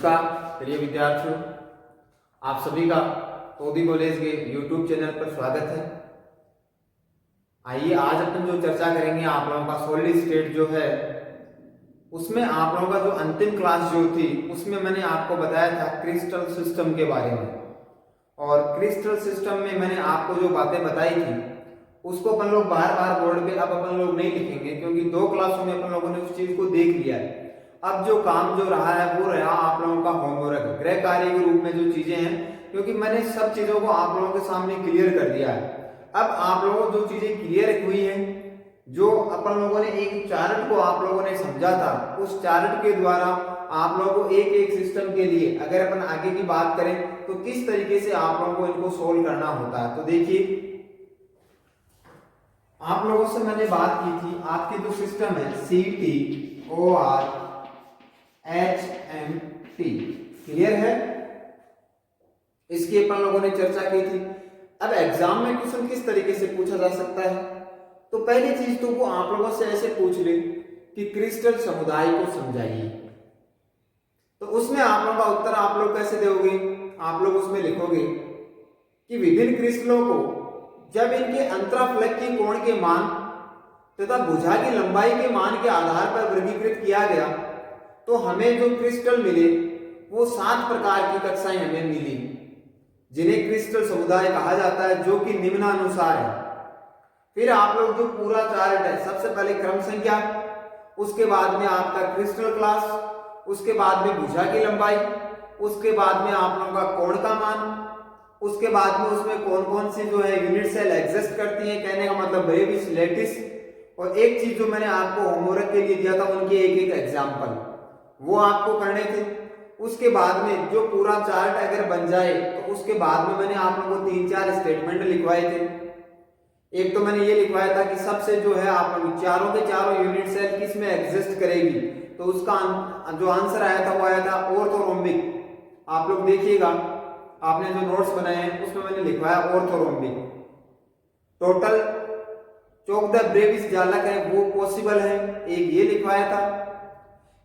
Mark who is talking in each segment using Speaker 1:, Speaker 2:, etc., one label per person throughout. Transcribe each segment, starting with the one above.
Speaker 1: नमस्कार प्रिय विद्यार्थियों, आप सभी का तोदी कॉलेज के YouTube चैनल पर स्वागत है। आइए आज अपन जो चर्चा करेंगे आप लोगों का सॉलिड स्टेट जो है उसमें आप लोगों का जो अंतिम क्लास जो थी उसमें मैंने आपको बताया था क्रिस्टल सिस्टम के बारे में। और क्रिस्टल सिस्टम में मैंने आपको जो बातें बताई थी उसको अपन लोग बार बार बोर्ड पे अब अपन लोग नहीं लिखेंगे, क्योंकि 2 क्लासों में अपन लोगों ने उस चीज को देख लिया है। अब जो काम जो रहा है वो रहा आप लोगों का होमवर्क गृह कार्य के रूप में जो चीजें हैं, क्योंकि मैंने सब चीजों को आप लोगों के सामने क्लियर कर दिया है। अब आप लोगों को जो चीजें क्लियर हुई हैं, जो अपन लोगों ने एक चार्ट को आप लोगों ने समझा था, उस चार्ट के द्वारा आप लोगों को एक एक सिस्टम के लिए अगर अपन आगे की बात करें तो किस तरीके से आप लोगों को इनको सोल्व करना होता है। तो देखिए, आप लोगों से मैंने बात की थी आपकी जो सिस्टम है CTOR HMT, क्लियर है, इसकी अपन लोगों ने चर्चा की थी। अब एग्जाम में क्वेश्चन किस तरीके से पूछा जा सकता है, तो पहली चीज तो वो आप लोगों से ऐसे पूछ ले कि क्रिस्टल समुदाय को समझाइए, तो उसमें आप लोगों का उत्तर आप लोग कैसे दोगे। आप लोग उसमें लिखोगे कि विभिन्न क्रिस्टलों को जब इनके अंतराफलक की कोण के मान तथा भुजा की लंबाई के मान के आधार पर वर्गीकृत किया गया तो हमें जो क्रिस्टल मिले वो 7 प्रकार की कक्षाएं हमें मिली, जिन्हें क्रिस्टल समुदाय कहा जाता है, जो कि निम्नानुसार है। फिर आप लोग जो पूरा चार्ट है, सबसे पहले क्रम संख्या, उसके बाद में आपका क्रिस्टल क्लास, उसके बाद में भुजा की लंबाई, उसके बाद में आप लोगों का कोण का मान, उसके बाद में उसमें कौन कौन सी जो है यूनिट सेल एग्जिस्ट करती है, कहने का मतलब ब्रेविस लेटिस। और एक चीज जो मैंने आपको होमवर्क के लिए दिया था उनके एक एक एग्जाम्पल वो आपको करने थे। उसके बाद में जो पूरा चार्ट अगर बन जाए तो उसके बाद में मैंने आप लोगों को 3-4 स्टेटमेंट लिखवाए थे। एक तो मैंने ये लिखवाया था कि सबसे जो है आप चारों के चारों यूनिट सेल किस में एग्जिस्ट करेगी, तो उसका जो आंसर आया था वो आया था ऑर्थोरोम्बिक। आप लोग देखिएगा, आपने जो नोट्स बनाए हैं उसमें मैंने लिखवाया orthorhombic. Total Chowk the Brevis जालक है वो पॉसिबल है, एक ये लिखवाया था।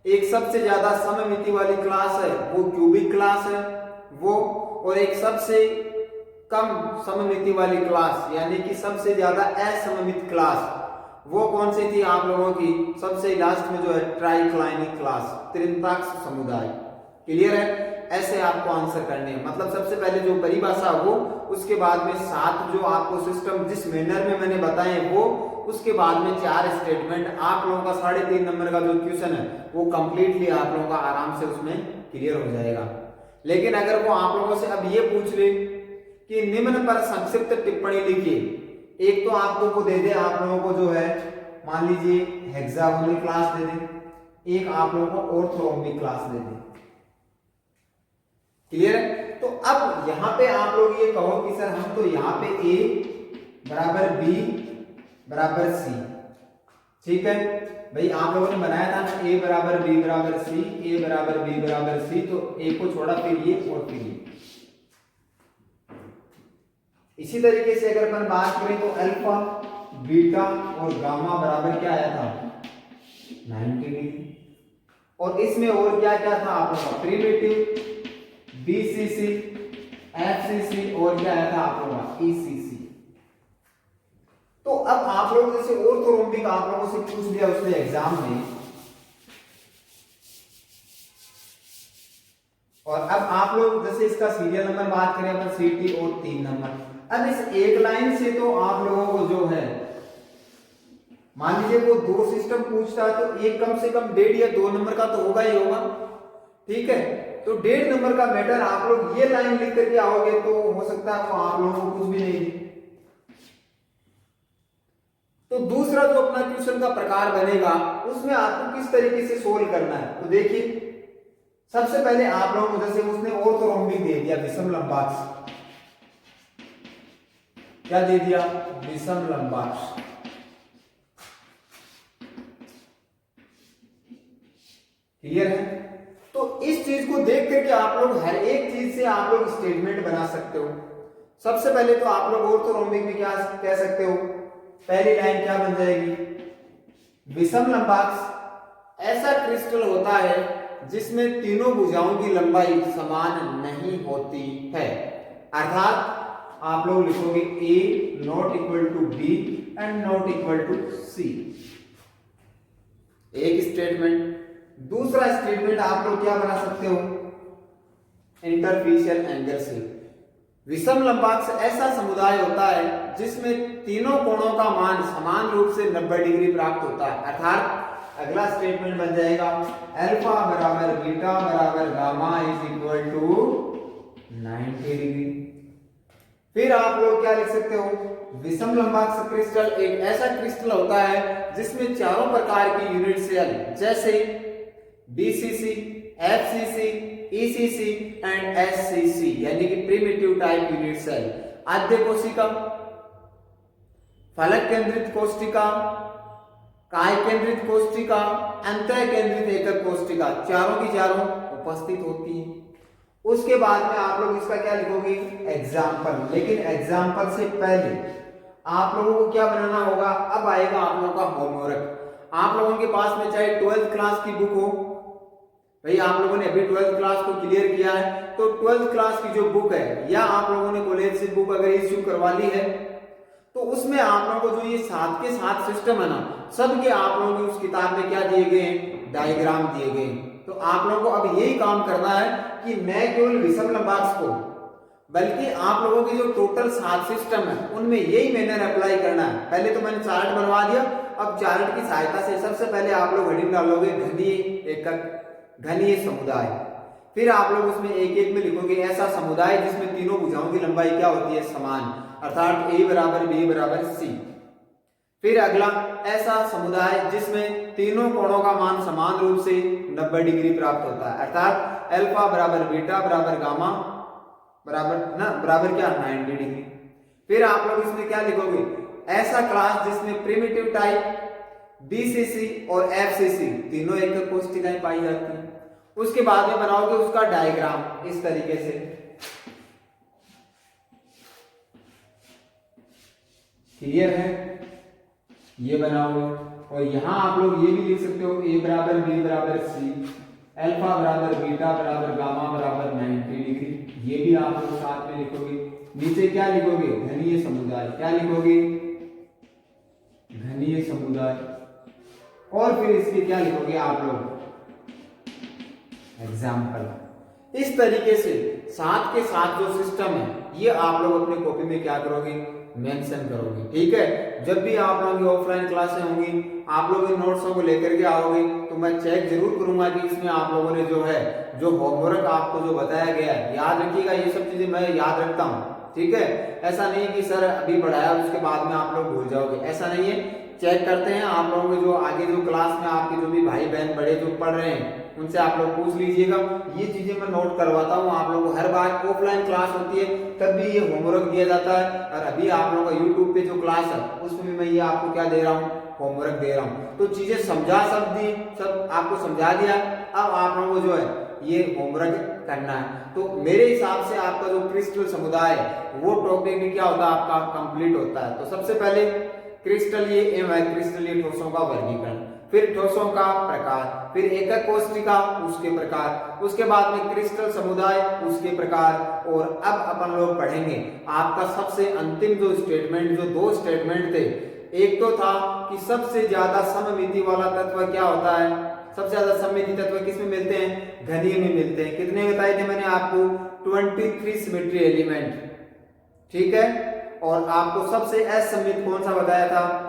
Speaker 1: एक सबसे ज्यादा सममिति वाली क्लास है वो क्यूबिक क्लास है वो, और एक सबसे कम सममिति वाली क्लास यानी कि सबसे ज्यादा असममित क्लास वो कौन सी थी आप लोगों की, सबसे लास्ट में जो है ट्राइक्लाइनिक क्लास, त्रिंताक्ष समुदाय। क्लियर है, ऐसे आपको आंसर करने हैं। मतलब सबसे पहले जो परिभाषा वो, उसके बाद में 7 जो आपको सिस्टम जिस मैनर में मैंने बताए वो, उसके बाद में 4 स्टेटमेंट। आप लोगों का 3.5 नंबर का जो क्वेश्चन है वो कंप्लीटली आप लोगों का आराम से उसमें क्लियर हो जाएगा। लेकिन अगर वो आप लोगों से अब ये पूछ ले कि निम्न पर संक्षिप्त टिप्पणी लिखिए, एक तो आपको को दे दे आप लोगों को जो है मान लीजिए हेक्सागोनल क्लास दे दे, एक आप लोगों को ऑर्थोरोम्बिक क्लास दे दे। क्लियर है, तो अब यहां पे आप लोग ये कहो कि सर हम तो यहां पे A बराबर B बराबर C, ठीक है भाई, आप लोगों ने बनाया था ना A बराबर B बराबर C, A बराबर B बराबर C, तो A को छोड़ा फिर ये और फिर ये। इसी तरीके से अगर अपन बात करें तो अल्फा बीटा और गामा बराबर क्या आया था 90 डिग्री। और इसमें और क्या क्या था आप लोगों का प्रिमिटिव BCC FCC और क्या आया था आप लोगों का ECC। तो अब आप लोग जैसे ऑर्थोरोम्बिक आप लोगों से पूछ लिया उसने एग्जाम में, और अब आप लोग जैसे इसका सीरियल नंबर बात करें अपन CT और 3 नंबर। अब इस एक लाइन से तो आप लोगों को जो है मान लीजिए वो 2 सिस्टम पूछता है तो एक कम से कम 1.5 या 2 नंबर का तो होगा ही होगा, ठीक है। तो 1.5 नंबर का मैटर आप लोग ये लाइन लिख करके आओगे तो हो सकता है वो आप लोगों को कुछ भी नहीं दे। तो दूसरा जो अपना क्वेश्चन का प्रकार बनेगा उसमें आपको किस तरीके से सोल्व करना है, तो देखिए सबसे पहले आप लोगों को जैसे उसने ऑर्थोरोम्बिक दे दिया विषम लंबाक्ष, क्या दे दिया विषम लंबाक्ष। क्लियर है, तो इस चीज को देख करके आप लोग हर एक चीज से आप लोग स्टेटमेंट बना सकते हो। सबसे पहले तो आप लोग ऑर्थोरोम्बिक में क्या कह सकते हो, पहली लाइन क्या बन जाएगी, विषम लंबाक्ष ऐसा क्रिस्टल होता है जिसमें तीनों भुजाओं की लंबाई समान नहीं होती है। अर्थात आप लोग लिखोगे A not equal to B and not equal to C, एक स्टेटमेंट। दूसरा स्टेटमेंट आप लोग क्या बना सकते हो, इंटरफेशियल एंगल से। विषम लंबाक्ष ऐसा समुदाय होता है जिसमें तीनों कोणों का मान समान रूप से 90 डिग्री प्राप्त होता है। अर्थात अगला स्टेटमेंट बन जाएगा अल्फा बराबर बीटा बराबर gamma is equal to 90 degree. फिर आप लोग क्या लिख सकते हो, विषम लंबाक्ष क्रिस्टल एक ऐसा क्रिस्टल होता है जिसमें चारों प्रकार की यूनिट सेल जैसे BCC, FCC, ECC and SCC यानी कि प्रिमिटिव टाइप यूनिट सेल, आद्य कोशिका, फलक केंद्रित कोशिका, काय केंद्रित कोशिका, अंतः केंद्रित एकक कोशिका, चारों की चारों उपस्थित होती है। उसके बाद में आप लोग इसका क्या लिखोगे, एग्जाम्पल। लेकिन एग्जाम्पल से पहले आप लोगों को क्या बनाना होगा, अब आएगा आप लोगों का होमवर्क। आप लोगों के पास में चाहे 12th क्लास की बुक हो, भाई आप लोगों ने अभी 12th क्लास को क्लियर किया है तो 12th क्लास की जो बुक है या आप लोगों ने कॉलेज से बुक अगर इश्यू करवा ली है तो उसमें आप लोगों को जो ये 7 के 7 सिस्टम है ना, सबके आप लोगों की उस किताब में क्या दिए गए हैं, डायग्राम दिए गए हैं। तो आप लोगों को अब यही काम करना है कि न केवल विषम लंबाक्ष को बल्कि आप लोगों के जो टोटल 7 सिस्टम है उनमें यही मैंने अप्लाई करना है। पहले तो मैंने चार्ट बनवा दिया, अब चार्ट की सहायता से सबसे पहले आप लोग हेडिंग डालोगे घनीय एकक, घनीय समुदाय। फिर आप लोग उसमें एक एक में लिखोगे ऐसा समुदाय जिसमें तीनों भुजाओं की लंबाई क्या होती है, समान, अर्थात ए बराबर बी बराबर सी। फिर अगला ऐसा समुदाय जिसमें तीनों कोणों का मान समान रूप से 90 डिग्री प्राप्त होता है, अर्थात अल्फा बराबर बीटा बराबर गामा बराबर क्या 90 डिग्री। फिर आप लोग इसमें क्या लिखोगे, ऐसा क्लास जिसमें प्रिमिटिव टाइप, बीसीसी और एफसीसी तीनों एकक कोशिकाएं पाई जाती हैं। उसके बाद में बनाओगे उसका डायग्राम इस तरीके से, क्लियर है, ये बनाओगे। और यहां आप लोग ये भी लिख सकते हो ए बराबर बी बराबर सी, अल्फा बराबर बीटा बराबर गामा बराबर 90 डिग्री, ये भी आप लोग साथ में लिखोगे। नीचे क्या लिखोगे, घनीय समुदाय, क्या लिखोगे, घनीय समुदाय। और फिर इसके क्या लिखोगे आप लोग, एग्जाम्पल। इस तरीके से 7 के 7 जो सिस्टम है ये आप लोग अपनी कॉपी में क्या करोगे, मेंशन करोगे, ठीक है। जब भी आप लोगों की ऑफलाइन क्लासें होंगी, आप लोग इन नोट्सों को लेकर के आओगे तो मैं चेक जरूर करूंगा कि इसमें आप लोगों ने जो है जो होमवर्क आपको जो बताया गया है, याद रखिएगा, ये सब चीजें मैं याद रखता हूँ, ठीक है। ऐसा नहीं कि सर अभी पढ़ाया उसके बाद में आप लोग भूल जाओगे, ऐसा नहीं है। चेक करते हैं आप लोगों के जो आगे जो क्लास में आपके जो भी भाई बहन बड़े जो पढ़ रहे हैं उनसे आप लोग पूछ लीजिएगा। ये चीजें मैं नोट करवाता हूँ आप लोगों को, हर बार ऑफलाइन क्लास होती है तब भी ये होमवर्क दिया जाता है, और अभी आप लोगों का यूट्यूब पे जो क्लास है उसमें भी मैं ये आपको क्या दे रहा हूँ, होमवर्क दे रहा हूँ। तो चीजें समझा सब आपको समझा दिया, अब आप लोगों को जो है ये होमवर्क करना है। तो मेरे हिसाब से आपका जो क्रिस्टल समुदाय वो टॉपिक भी क्या होता है, आपका कंप्लीट होता है। तो सबसे पहले क्रिस्टल ये एम है, क्रिस्टल ये ठोसों का वर्गीकरण, फिर ठोसों का प्रकार, फिर एकक कोशिका उसके प्रकार, उसके बाद में क्रिस्टल समुदाय उसके प्रकार। और अब अपन लोग पढ़ेंगे आपका सबसे अंतिम जो स्टेटमेंट, जो 2 स्टेटमेंट थे। एक तो था कि सबसे ज्यादा सममिति वाला तत्व क्या होता है, सबसे ज्यादा सममिति तत्व किसमें मिलते हैं, घनीय में मिलते हैं। कितने बताए थे मैंने आपको, 23 सिमेट्री एलिमेंट, ठीक है। और आपको सबसे असममित कौन सा बताया था,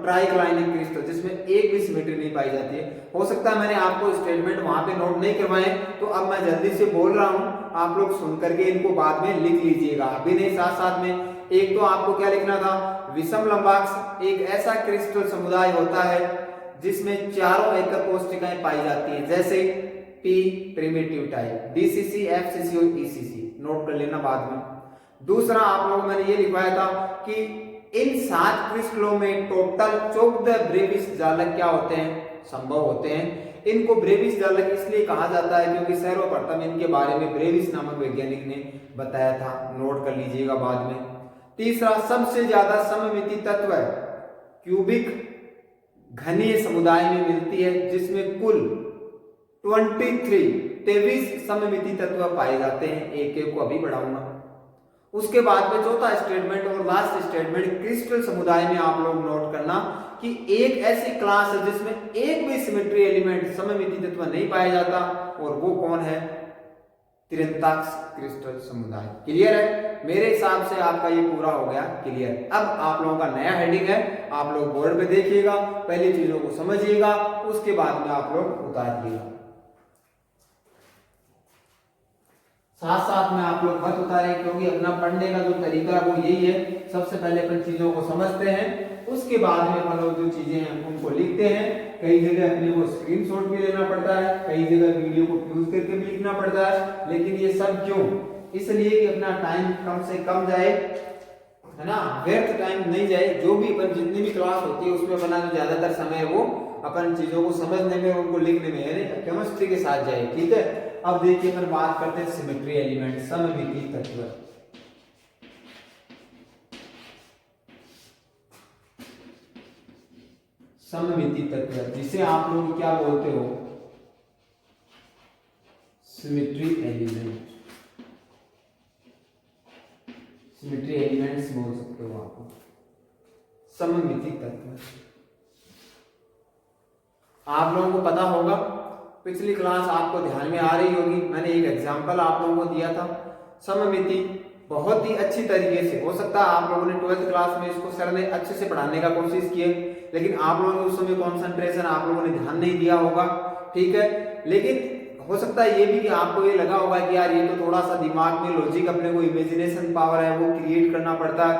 Speaker 1: ट्राइक्लाइनिक क्रिस्टल, जिसमें एक भी सिमेट्री नहीं पाई जाती है। हो सकता है मैंने आपको स्टेटमेंट वहां पे नोट नहीं करवाए, तो अब मैं जल्दी से बोल रहा हूं, आप लोग सुन करके इनको बाद में लिख लीजिएगा, अभी नहीं, साथ साथ में। एक तो आपको क्या लिखना था, विषम लंबाक्ष एक ऐसा क्रिस्टल समुदाय होता है जिसमें चारों एकक कोशिकाएं पाई जाती है, जैसे P primitive type, BCC, FCC और ECC, नोट कर लेना बाद में। दूसरा आप लोगों को मैंने ये लिखवाया था कि इन 7 क्रिस्टलों में टोटल 14 ब्रेविस जालक क्या होते हैं, संभव होते हैं। इनको ब्रेविस जालक इसलिए कहा जाता है क्योंकि सर्वप्रथम इनके बारे में ब्रेविस नामक वैज्ञानिक ने बताया था, नोट कर लीजिएगा बाद में। तीसरा सबसे ज्यादा सममिति तत्व है क्यूबिक घनीय समुदाय में मिलती है, जिसमें कुल 23 सममिति तत्व पाए जाते हैं। एक एक को अभी बढ़ाऊंगा। उसके बाद में चौथा स्टेटमेंट और लास्ट स्टेटमेंट क्रिस्टल समुदाय में आप लोग नोट करना कि एक ऐसी क्लास है जिसमें एक भी सिमेट्री एलिमेंट सममिति तत्व नहीं पाया जाता, और वो कौन है? तिरंताक्ष क्रिस्टल समुदाय। क्लियर है? मेरे हिसाब से आपका ये पूरा हो गया क्लियर। अब आप लोगों का नया हेडिंग है, आप लोग बोर्ड पे देखिएगा, पहली चीजों को समझिएगा, उसके बाद में आप लोग उतारिएगा। साथ साथ में आप लोग मत उतारें, क्योंकि अपना पढ़ने का जो तरीका है वो यही है। सबसे पहले अपन चीजों को समझते हैं, उसके बाद में अपन लोग जो चीजें हैं उनको लिखते हैं। कई जगह अपने को स्क्रीनशॉट भी लेना पड़ता है, कई जगह वीडियो को यूज करके भी लिखना पड़ता है। लेकिन ये सब क्यों? इसलिए कि अपना टाइम कम से कम जाए, है ना, व्यर्थ टाइम नहीं जाए। जो भी अपन जितनी भी क्लास होती है उसमें अपना जो ज्यादातर समय है वो अपन चीजों को समझने में, उनको लिखने में, यानी केमिस्ट्री के साथ जाए। ठीक है, अब देखिए अपन बात करते हैं सिमेट्री एलिमेंट, सममिति तत्व। सममिति तत्व जिसे आप लोग क्या बोलते हो? Symmetry element. सिमेट्री एलिमेंट्स बोल सकते हो आप, सममिति तत्व। आप लोगों को पता होगा, पिछली क्लास आपको ध्यान में आ रही होगी, मैंने एक एग्जांपल आप लोगों को दिया था सममिति। बहुत ही अच्छी तरीके से, हो सकता है आप लोगों ने 12th क्लास में इसको सर ने अच्छे से पढ़ाने का कोशिश किए, लेकिन आप लोगों ने उस समय कॉन्सेंट्रेशन आप लोगों ने ध्यान नहीं दिया होगा। ठीक है, लेकिन हो सकता है ये भी कि आपको ये लगा होगा कि यार ये तो थोड़ा सा दिमाग में लॉजिक, अपने को इमेजिनेशन पावर है वो क्रिएट करना पड़ता है,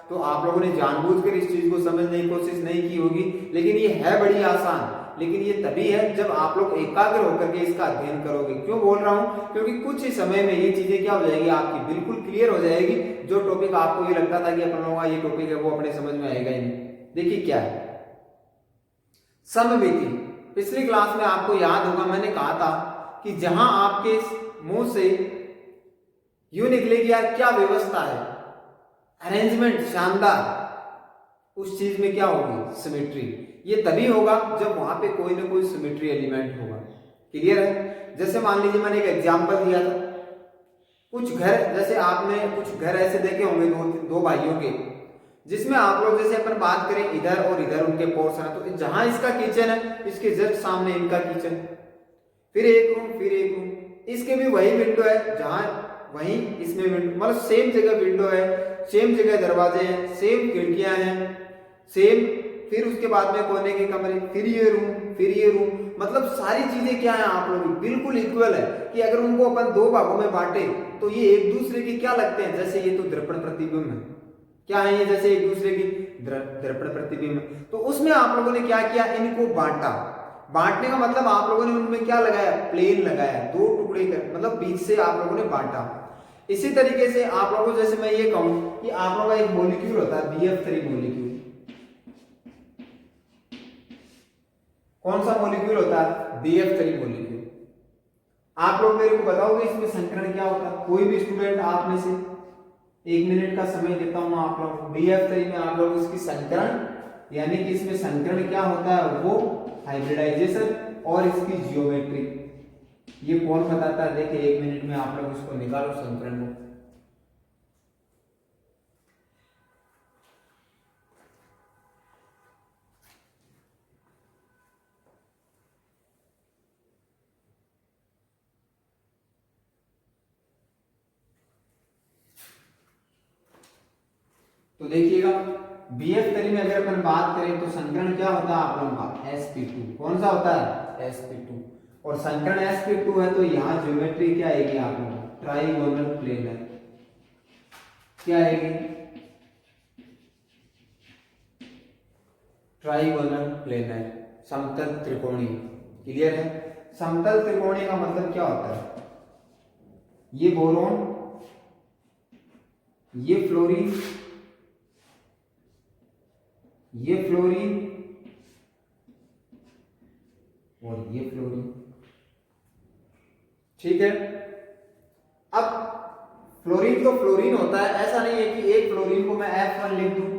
Speaker 1: तो आप लोगों ने जानबूझकर इस चीज को समझने की कोशिश नहीं की होगी। लेकिन ये है बड़ी आसान, लेकिन ये तभी है जब आप लोग एकाग्र होकर के इसका अध्ययन करोगे। क्यों बोल रहा हूं? क्योंकि कुछ ही समय में ये चीजें क्या हो जाएगी, आपकी बिल्कुल क्लियर हो जाएगी। जो टॉपिक आपको ये लगता था कि अपन लोगों का ये टॉपिक है, वो अपने समझ में आएगा ही नहीं। देखिए क्या है सममिति। पिछली क्लास में आपको याद होगा मैंने कहा था कि जहां आपके मुंह से यूं निकले कि यार क्या व्यवस्था है, अरेंजमेंट शानदार, उस चीज में क्या होगी? सिमेट्री। ये तभी होगा जब वहां पे कोई ना कोई सिमेट्री एलिमेंट होगा। क्लियर है? जैसे मान लीजिए मैंने एक एग्जांपल दिया था, कुछ घर, जैसे आपने कुछ घर ऐसे देखे होंगे दो भाइयों के, जिसमें आप लोग जैसे अपन बात करें इधर और इधर उनके पोर्शन है, तो जहां इसका किचन है इसके जस्ट सामने इनका किचन, फिर एक रूम, फिर एक रूम, इसके भी वही विंडो है, जहां वहीं इसमें विंडो, मतलब सेम जगह विंडो है, सेम जगह दरवाजे हैं, सेम खिड़कियां हैं, सेम, फिर उसके बाद में कोने के कमरे, फिर ये रूम, फिर ये रूम, मतलब सारी चीजें क्या है आप लोग बिल्कुल इक्वल है। कि अगर उनको अपन दो भागों में बांटे तो ये एक दूसरे के क्या लगते हैं? जैसे ये तो दर्पण प्रतिबिंब है, क्या है ये? जैसे एक दूसरे की दर्पण प्रतिबिंब। तो उसमें आप लोगों ने क्या किया? इनको बांटा। बांटने का मतलब आप लोगों ने उनमें क्या लगाया? प्लेन लगाया, दो टुकड़े कर, मतलब बीच से आप लोगों ने बांटा। इसी तरीके से आप लोगों, जैसे मैं ये कहूं कि आप लोगों का एक मॉलिक्यूल होता है BF3 मॉलिक्यूल। कौन सा मॉलिक्यूल होता है? BF3 molecule. आप लोग मेरे को बताओगे इसमें संकरण क्या होता है? कोई भी स्टूडेंट आप में से 1 मिनट का समय देता हूं आप लोग, BF3 में आप लोग इसकी संकरण, यानी कि इसमें संकरण क्या होता है? वो हाइब्रिडाइजेशन और इसकी जियोमेट्री, ये कौन बताता है? देखिए 1 मिनट में आप लोग इसको निकालो संकरण को। तो देखिएगा BF3 में अगर अपन बात करें तो संकरण क्या होता है आप लोगों का? sp2। कौन सा होता है? sp2। और संकरण sp2 है तो यहाँ ज्योमेट्री क्या आएगी आप लोगों को? ट्राइगोनल प्लेन है। क्या आएगी? ट्राइगोनल प्लेन है, समतल त्रिकोणीय। क्लियर है? समतल त्रिकोणीय का मतलब क्या होता है? ये बोरोन, ये फ्लोरीन, ये फ्लोरीन और ये फ्लोरीन। ठीक है, अब फ्लोरीन तो फ्लोरीन होता है, ऐसा नहीं है कि एक फ्लोरीन को मैं F1 लिख दूं,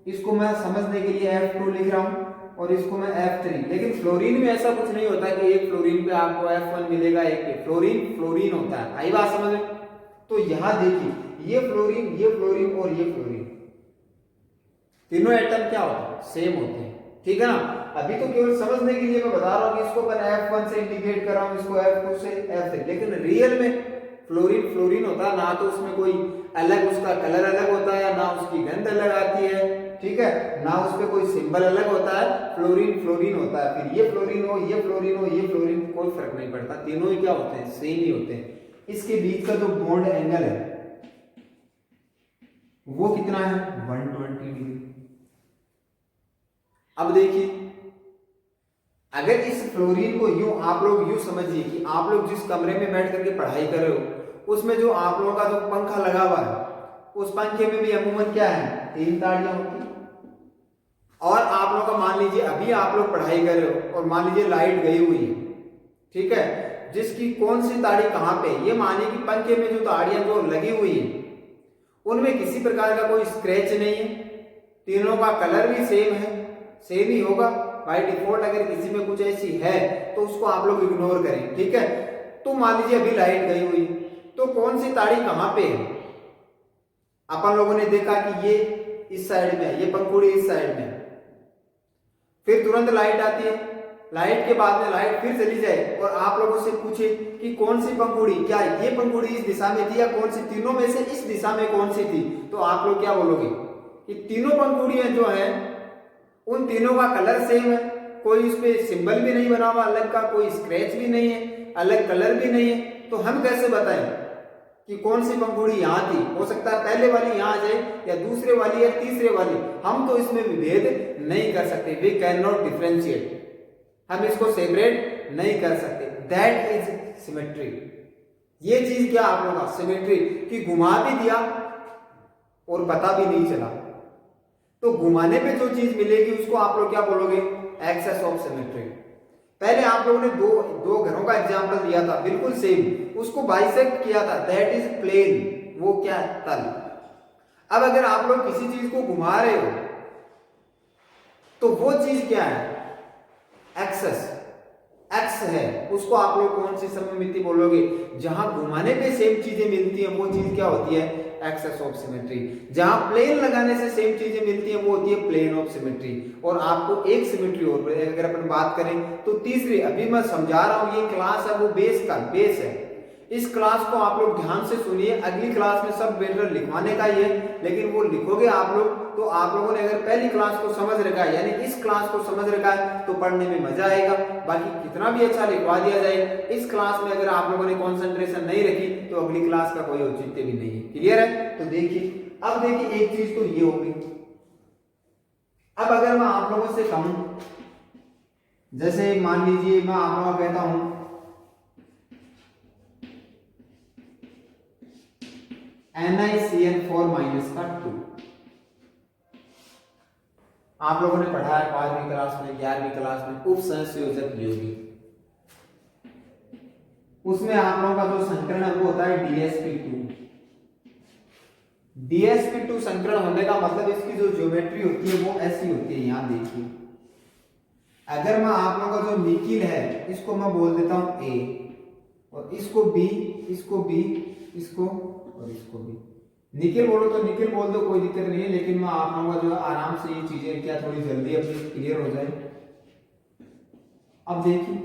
Speaker 1: इसको मैं समझने के लिए F2 लिख रहा हूं, और इसको मैं F3। लेकिन फ्लोरीन में ऐसा कुछ नहीं होता कि एक फ्लोरीन पे आपको F1 मिलेगा, एक पे फ्लोरीन फ्लोरीन होता है। आई बात समझ में? तो यहां देखिए ये फ्लोरीन और ये फ्लोरीन, तीनों एटम क्या होते हैं? सेम होते हैं, ठीक है ना। अभी तो केवल समझने के लिए मैं बता रहा हूं कि इसको मैं F1 से इंडिकेट कर रहा हूं, इसको F2 से F3, लेकिन रियल में फ्लोरीन फ्लोरीन होता है ना, तो उसमें कोई अलग उसका कलर अलग होता है, ना उसकी गंध अलग आती है, ठीक है, ना उस पे कोई सिंबल अलग होता है, फ्लोरीन फ्लोरीन होता है। फिर ये फ्लोरीन हो, ये फ्लोरीन हो, ये फ्लोरीन, कोई फर्क नहीं पड़ता, तीनों ही क्या होते हैं? सेम ही होते हैं। इसके बीच का जो बॉन्ड एंगल है वो कितना है? 120 डिग्री। अब देखिए, अगर इस फ्लोरीन को यूं आप लोग यूं समझिए कि आप लोग जिस कमरे में बैठ करके पढ़ाई कर रहे हो, उसमें जो आप लोगों का जो पंखा लगा हुआ है, उस पंखे में भी अमूमन क्या है? 3 ताड़ियां होती हैं। और आप लोगों का मान लीजिए अभी आप लोग पढ़ाई कर रहे हो और मान लीजिए लाइट गई हुई है, ठीक है, जिसकी कौन सी ताड़ी कहां पे? ये मानिए कि पंखे में जो ताड़ियां जो लगी हुई है उनमें किसी प्रकार का कोई स्क्रैच नहीं है, तीनों का कलर भी सेम है, सेम ही होगा बाय डिफॉल्ट। अगर किसी में कुछ ऐसी है तो उसको आप लोग इग्नोर करें, ठीक है। तो मान लीजिए अभी लाइट गई हुई, तो कौन सी ताड़ी कहां पे है? अपन लोगों ने देखा कि ये इस साइड में है, ये पंखुड़ी इस साइड में है। फिर तुरंत लाइट आती है, लाइट के बाद में लाइट फिर चली जाए और आप लोगों से पूछे कि कौन सी पंखुड़ी, क्या ये पंखुड़ी इस दिशा में थी या कौन सी, तीनों में से इस दिशा में कौन सी थी? तो आप लोग क्या बोलोगे कि तीनों पंखुड़ियां जो हैं उन तीनों का कलर सेम है, कोई उस पे सिंबल भी नहीं बना हुआ अलग का, कोई स्क्रैच भी नहीं है, अलग कलर भी नहीं है। तो हम कैसे बताएं कि कौन सी पंखुड़ी यहां थी? हो सकता है पहले वाली यहां आ जाए या दूसरे वाली या तीसरे वाली, हम तो इसमें विभेद नहीं कर सकते। वी कैन नॉट डिफरेंशिएट, हम इसको सेपरेट नहीं कर सकते। That is symmetry. ये चीज क्या आप लोगों का? सिमेट्री, कि घुमा भी दिया और पता भी नहीं चला। तो घुमाने पे जो चीज मिलेगी उसको आप लोग क्या बोलोगे? Axis of symmetry. पहले आप लोगों ने दो घरों का एग्जांपल दिया था, बिल्कुल सेम, उसको बाइसेक्ट किया था, दैट इज प्लेन, वो क्या है? तल। अब अगर आप लोग किसी चीज को घुमा रहे हो तो वो चीज क्या है? एक्सेस, एक्स है, उसको आप लोग कौन सी सममिति बोलोगे? जहां घुमाने पे सेम चीजें मिलती हैं वो चीज क्या होती है? Axis of symmetry. जहां प्लेन लगाने से सेम चीजें मिलती हैं वो होती है प्लेन ऑफ सिमेट्री। और आपको एक सिमेट्री और अगर अपन बात करें तो तीसरी, अभी मैं समझा रहा हूं, ये क्लास है वो बेस है। इस क्लास को आप लोग ध्यान से सुनिए, अगली क्लास में सब बेटर लिखवाने का ही है, लेकिन वो लिखोगे आप लोग तो आप लोगों ने अगर पहली क्लास को समझ रखा है, यानी इस क्लास को समझ रखा है, तो पढ़ने में मजा आएगा। बाकी कितना भी अच्छा लिखवा दिया जाए, इस क्लास में अगर आप लोगों ने कंसंट्रेशन नहीं रखी तो अगली क्लास का कोई औचित्य भी नहीं है। क्लियर है? तो देखिए, अब देखिए एक चीज तो ये होगी। अब अगर मैं आप लोगों से कहूं, जैसे मान लीजिए मैं आप लोगों को कहता हूं NiCN4- 2, आप लोगों ने पढ़ा है 5वीं क्लास में, 11वीं क्लास में उपसंयोजक यौगिक, उसमें आप लोगों का जो संकरण है वो होता है DsP2। DsP2 संकरण होने का मतलब इसकी जो ज्योमेट्री होती है वो ऐसी होती है। यहां देखिए, अगर मैं आप लोगों का जो निकिल है इसको मैं बोल देता हूं A, और इसको B, इसको B, इसको और इसको B। निकिल बोलो तो निकिल बोल दो, कोई दिक्कत नहीं है, लेकिन मैं आप लोगों का जो है आराम से ये चीजें क्या थोड़ी जल्दी अपनी क्लियर हो जाए। अब देखिए,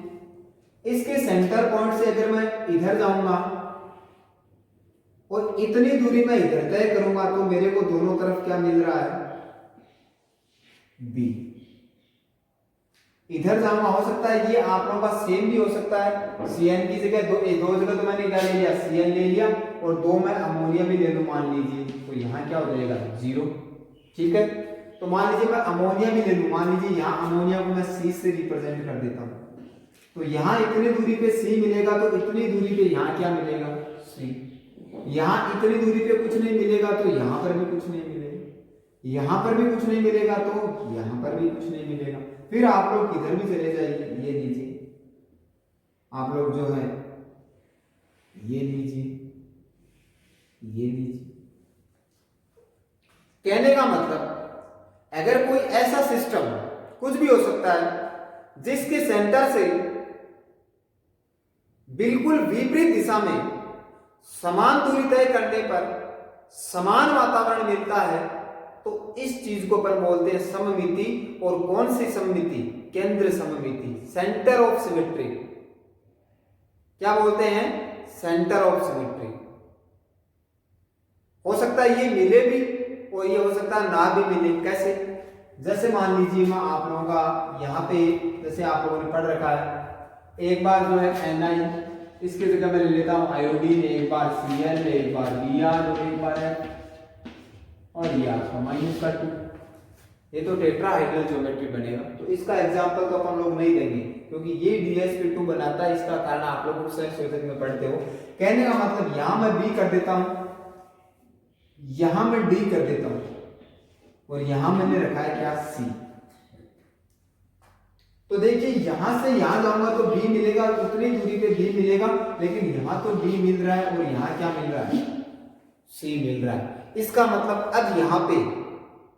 Speaker 1: इसके सेंटर पॉइंट से अगर मैं इधर जाऊंगा और इतनी दूरी मैं इधर तय करूंगा तो मेरे को दोनों तरफ क्या मिल रहा है? B। इधर जाऊंगा, हो सकता है ये आप लोगों का सेम भी हो सकता है, Cn की जगह दो जगह तो मैंने क्या ले लिया? Cn ले लिया, और 2 मैं अमोनिया भी ले लूं मान लीजिए, तो यहाँ क्या हो जाएगा? 0। ठीक है, तो मान लीजिए मैं अमोनिया भी ले लूं, मान लीजिए यहाँ अमोनिया को मैं C से रिप्रेजेंट कर देता हूँ, तो यहाँ इतनी दूरी पे C मिलेगा, तो इतनी दूरी पे यहाँ क्या मिलेगा? C। यहाँ इतनी दूरी पे कुछ नहीं मिलेगा तो यहाँ पर भी कुछ नहीं मिलेगा, यहाँ पर भी कुछ नहीं मिलेगा तो यहाँ पर भी कुछ नहीं मिलेगा। फिर आप लोग किधर भी चले जाइए, ये लीजिए, आप लोग जो है ये लीजिए, ये लीजिए। कहने का मतलब, अगर कोई ऐसा सिस्टम, कुछ भी हो सकता है, जिसके सेंटर से बिल्कुल विपरीत दिशा में समान दूरी तय करने पर समान वातावरण मिलता है, तो इस चीज को अपन बोलते हैं सममिति। और कौन सी सममिति? केंद्र सममिति, सेंटर ऑफ सिमेट्री। क्या बोलते हैं? Centre of symmetry. हो सकता है ये मिले भी और ये हो सकता है ना भी मिले। कैसे? जैसे मान लीजिए मैं आप लोगों का यहाँ पे, जैसे आप लोगों ने पढ़ रखा है, एक बार जो है Ni, इसकी जगह मैं ले लेता हूँ आयोडीन, एक बार Cl, एक बार Br और एक बार है, और ये आपका -2। ये तो टेट्राहाइड्रल ज्योमेट्री बनेगा। तो इसका एग्जांपल तो अपन लोग नहीं देंगे क्योंकि ये DsP2 बनाता है। इसका कारण आप लोग संशोधन में पढ़ते हो। कहने का मतलब यहां मैं B कर देता हूं, यहां मैं D कर देता हूं, और यहां मैंने रखा है क्या? C। तो देखिए यहां से यहां जाऊंगा तो B मिलेगा, उतनी दूरी पे B मिलेगा, लेकिन यहां तो D मिल रहा है और यहां क्या मिल रहा है? C मिल रहा है। इसका मतलब अब यहां पे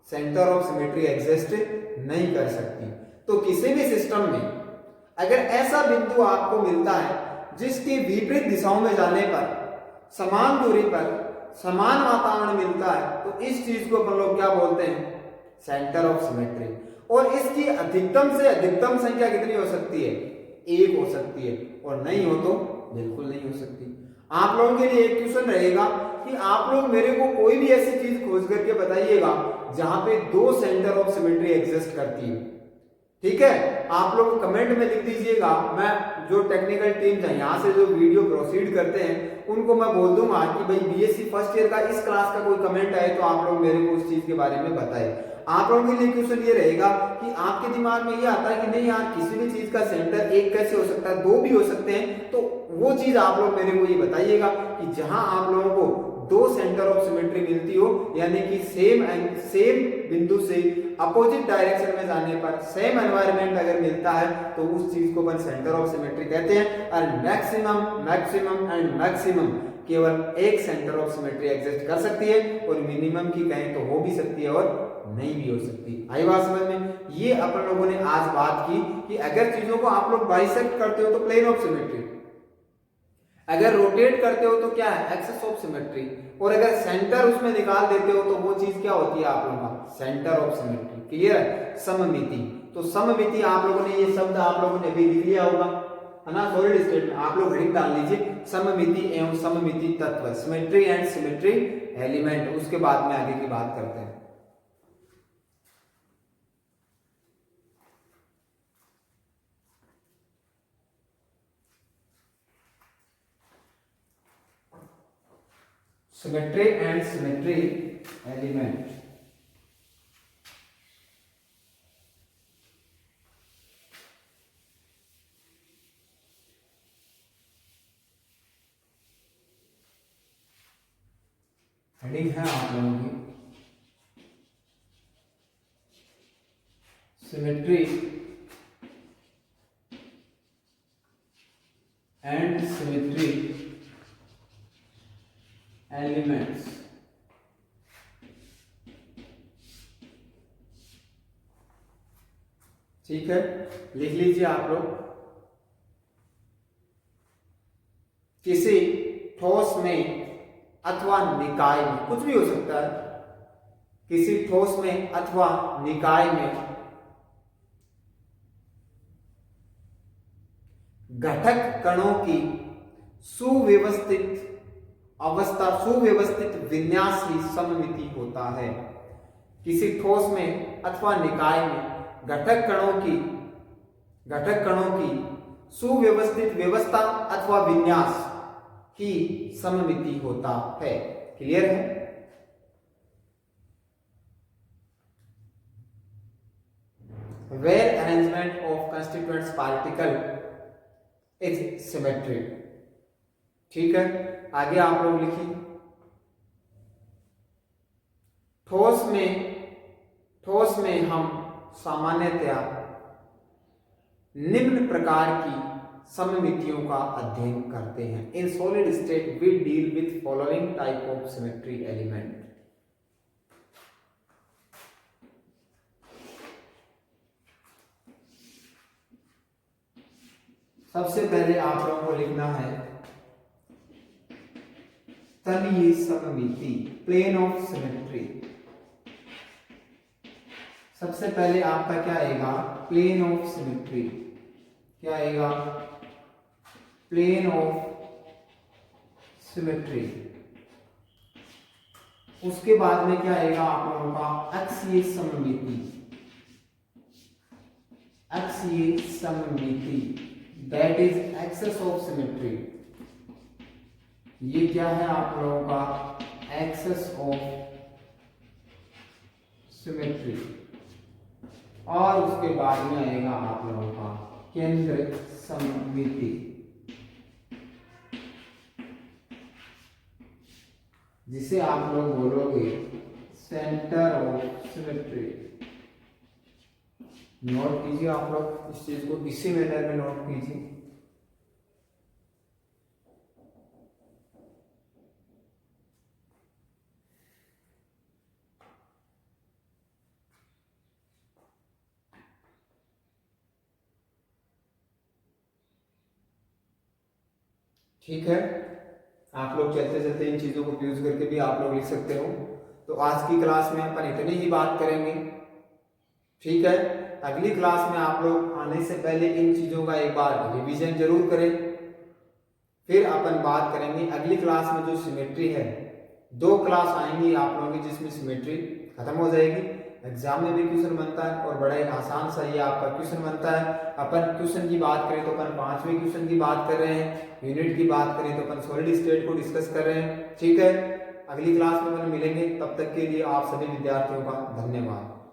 Speaker 1: सेंटर ऑफ सिमेट्री एग्जिस्ट नहीं कर सकती। तो किसी भी सिस्टम में अगर ऐसा बिंदु आपको मिलता है जिसके विपरीत दिशाओं में जाने पर समान दूरी पर समान वातावरण मिलता है, तो इस चीज को अपन लोग क्या बोलते हैं? Centre of symmetry. और इसकी अधिकतम से अधिकतम संख्या कितनी हो सकती है? 1 हो सकती है, और नहीं हो तो बिल्कुल नहीं हो सकती। आप लोगों के लिए एक क्वेश्चन रहेगा कि आप लोग मेरे को कोई भी ऐसी चीज खोज करके बताइएगा जहां पे 2 सेंटर ऑफ सिमेट्री एग्जिस्ट करती है। ठीक है, आप लोग कमेंट में लिख दीजिएगा। मैं जो टेक्निकल टीम है यहाँ से जो वीडियो प्रोसीड करते हैं उनको मैं बोल दूंगा कि भाई बीएससी फर्स्ट ईयर का इस क्लास का कोई कमेंट आए तो आप लोग मेरे को उस चीज के बारे में बताएं। आप लोगों के लिए क्वेश्चन ये रहेगा कि आपके दिमाग में ये आता है कि नहीं यार किसी भी चीज का सेंटर एक कैसे हो सकता है, 2 भी हो सकते हैं, तो वो चीज आप लोग मेरे को ये बताइएगा कि जहां आप लोगों को 2 सेंटर ऑफ सिमेट्री मिलती हो, यानी कि सेम बिंदु से अपोजिट डायरेक्शन में जाने पर सेम एनवायरनमेंट अगर मिलता है तो उस चीज को अपन सेंटर ऑफ सिमेट्री कहते हैं। और मैक्सिमम एंड मैक्सिमम केवल एक सेंटर ऑफ सिमेट्री एग्जिस्ट कर सकती है, और मिनिमम की कहें तो हो भी सकती है और नहीं भी हो सकती। आई बात समझ में? ये अपन लोगों ने आज बात की कि अगर चीजों को आप लोग बाइसेक्ट करते हो तो प्लेन ऑफ सिमेट्री, अगर रोटेट करते हो तो क्या है? एक्सिस ऑफ सिमेट्री, और अगर सेंटर उसमें निकाल देते हो तो वो चीज क्या होती है आप लोगों का? Centre of symmetry. क्लियर है? सममिति। तो सममिति आप लोगों ने ये शब्द आप लोगों ने भी लिख लिया होगा, है ना? सॉलिड स्टेट में आप लोग घड़ी डाल लीजिए सममिति एवं सममिति तत्व, सिमेट्री एंड सिमेट्री एलिमेंट। उसके बाद में आगे की बात करते हैं। Symmetry and symmetry element. Heading है आप लोगों की सिमेट्री एंड सिमेट्री एलिमेंट्स। ठीक है, लिख लीजिए आप लोग। किसी ठोस में अथवा निकाय में, कुछ भी हो सकता है, किसी ठोस में अथवा निकाय में घटक कणों की सुव्यवस्थित अवस्था, सुव्यवस्थित विन्यास ही सममिति होता है। किसी ठोस में अथवा निकाय में घटक कणों की सुव्यवस्थित व्यवस्था अथवा विन्यास ही सममिति होता है। क्लियर है? Where arrangement of constituents particle is symmetric। ठीक है, आगे आप लोग लिखिए। ठोस में हम सामान्यतया निम्न प्रकार की सममितियों का अध्ययन करते हैं। In solid state we deal with following type of symmetry element. सबसे पहले आप लोगों को लिखना है तलीय सममिति, प्लेन ऑफ सिमेट्री। सबसे पहले आपका क्या आएगा, प्लेन ऑफ सिमेट्री। क्या आएगा, प्लेन ऑफ सिमेट्री। उसके बाद में क्या आएगा आप लोगों का, अक्षीय सममिति। अक्षीय सममिति, that is axis of symmetry. ये क्या है आप लोगों का, एक्सेस ऑफ सिमेट्री। और उसके बाद में आएगा आप लोगों का केंद्र सममिति, जिसे आप लोग बोलोगे सेंटर ऑफ सिमेट्री। नोट कीजिए आप लोग इस चीज को, इसी मैनर में नोट कीजिए। ठीक है, आप लोग चलते चलते इन चीजों को यूज करके भी आप लोग लिख सकते हो। तो आज की क्लास में अपन इतनी ही बात करेंगे। ठीक है, अगली क्लास में आप लोग आने से पहले इन चीजों का एक बार रिवीजन जरूर करें। फिर अपन बात करेंगे अगली क्लास में जो सिमेट्री है, 2 क्लास आएंगी आप लोगों की जिसमें सिमेट्री खत्म हो जाएगी। एग्जाम में भी क्वेश्चन बनता है और बड़ा ही आसान सा ये आपका क्वेश्चन बनता है। अपन क्वेश्चन की बात करें तो अपन 5वें क्वेश्चन की बात कर रहे हैं, यूनिट की बात करें तो अपन सॉलिड स्टेट को डिस्कस कर रहे हैं। ठीक है, अगली क्लास में अपन मिलेंगे, तब तक के लिए आप सभी विद्यार्थियों का धन्यवाद।